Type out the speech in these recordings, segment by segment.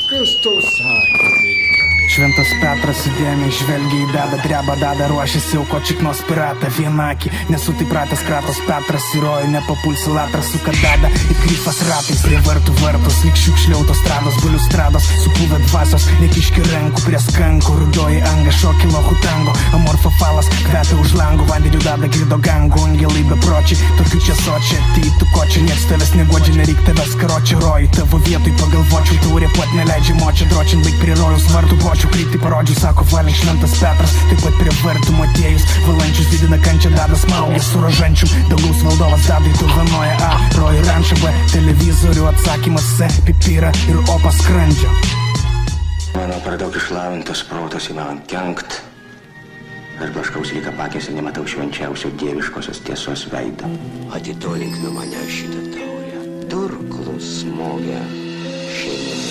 Kas tau sakė? Šventas Petras įdėmiai žvelgia į dada, dreba dada, ruošiasi auko čiknos piratą vienakį. Nesu taip pratęs kratos Petras įrojo, nepapulsi latras suka dada į kryfas ratais, prie vartų vartos, lyg šiukšliautos strados, bulių strados, supuvę dvasios, nekiški rankų prie skankų, rudoji anga, šoki lochų tango, amorfo falas, kvepia už langų, vandeniu dada girdo gangų, angelai bepročiai, tokių čia sočia, tytų kočia, nieks tavęs neguodžia, nereik tavęs karočia, rojai, tavo vietoj pagalvočiau, taurė pat neleidžia močia, dročin baig prie rojaus vartų bočių. Kryptį parodžiu, sako valink šventas Petras, taip pat prie vartų motiejus, valančius didina kančią, dadas smaugia su rožančium, daugaus valdovas dadai dovanoja A, rojų rančą B, televizorių atsakymas C, pipirą ir opą skrandžio. Mano per daug išlavintas protas ima man kenkt, aš blaškaus lyg apakęs ir nematau švenčiausio dieviškosios tiesos veidą. Atitolink nuo mane šitą taurę, durklus smogia šeimininkai.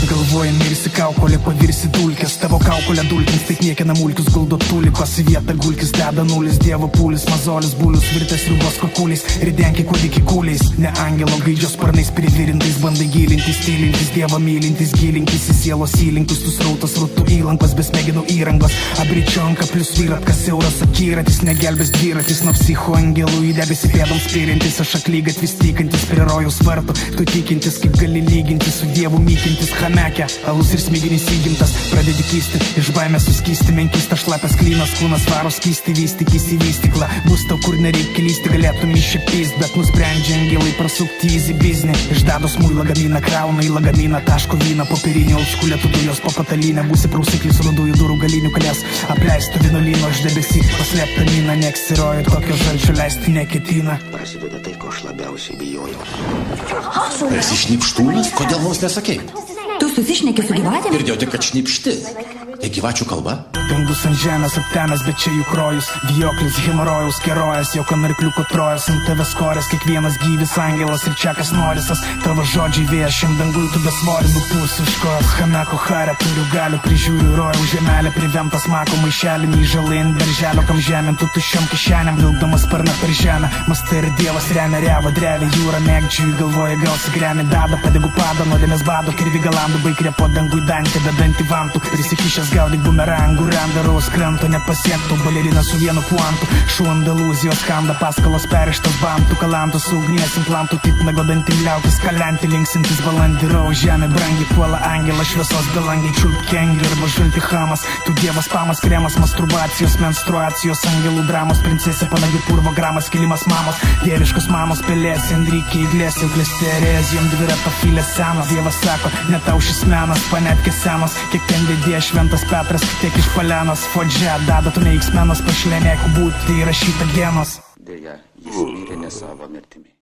Galvoji mirsi kaukolė, pavirsi dulkės, tavo kaukolė dulkins, taip niekina mulkius, guldo tulikos, į vietą gulkis deda nulis, dievo pūlis, mazolis, bulius, virtas riubos kokuliais, ridenki kūdikį kūliais, ne angelo gaidžios sparnais privirintais, bandai gilintis, tylintis, dievą mylintis, gilinkis į sielos įlinkius, tu srautas, rūtų įlankos, besmegenų įrangos, abričionka plus vyratkas, siauras akiratis, negelbės dviratis, nuo psicho angelų į debesį pėdoms spirintis, aš aklygatvis tykantis prie rojaus vartų, tu tikintis, kaip gali lygintis su dievu mykintis, mekia, alus ir smiginis įgimtas, pradedi kysti, iš baimės suskysti, menkista, šlapias klynas, kūnas varos kysti, vystykis į vystiklą, bus tau kur nereikia lysti, galėtum iššipyst, bet nusprendžia angelai prasukti easy biznį, iš dados mūj lagaminą krauna į lagaminą, taško vyną, popierinį oldschoolę, tu dujos po patalinę, būsi prausiklis rudųjų durų galinių kalės, apleistų vienuolyno iš debesį, paslėpta mina, neksirojo, tokio žalčio leisti neketina. Prasideda tai, ko aš labiausiai bijojau. Esi šnipštūnas? Kodėl mums nesakei? Tu susišneki su gyvatėmis? Girdėjau tik, kad šnipšti. Tai gyvačių kalba? Dangus ant žemės aptemęs, bet čia juk rojus, vijoklis, hemorojaus, kerojas, jo kanarkliuko trojas, ant tavęs korės, kiekvienas gyvis angelas ir čekas norisas, tavo žodžiai vėjas, šiam dangui tu besvoris, nupūsi iš kojos, chameko harę, turiu galių, prižiūriu rojų žemelę, privemtas mako maišelį, myžalai ant berželio, kam žemėm, tu tuščiom kišenėm, vilkdamas sparną per žemę, mastai ir dievas remia revą, drevė, jūra, mėgdžiui, galvoja gal sigremė, dada, padegu padą, nuodėmės bado, kirvi galandų, baigre po dangui dantį, bedantį vantų, prisikišęs gaudyk bumerangų, randaraus kranto nepasiektų, balerina su vienu puantu, šuo Andalūzijos kanda, paskalos perištas bantų, kalantos su ugnies implantų, taip nagodantį liaukis, kalenti linksintis balandį, rau žemė brangiai, puola angelą, šviesos belangiai, čiulpki angelį arba žvilti hamas, tu dievas pamas, kremas, masturbacijos, menstruacijos, angelų dramos, princesė, panagi purvo gramas, kilimas mamos, dieviškos mamos, pelės, Enrique, iglesė, klestė erezijom, dvirata filė senas, dievas sako, ne tau šis menas, panetkė senas, kiek ten dėdė šventas Petras, tiek iš palenas, fodžia, dada tu ne X-menas, pašlenėk būti, tai įrašyta genos. Deja, jis mirė ne savo mirtimi.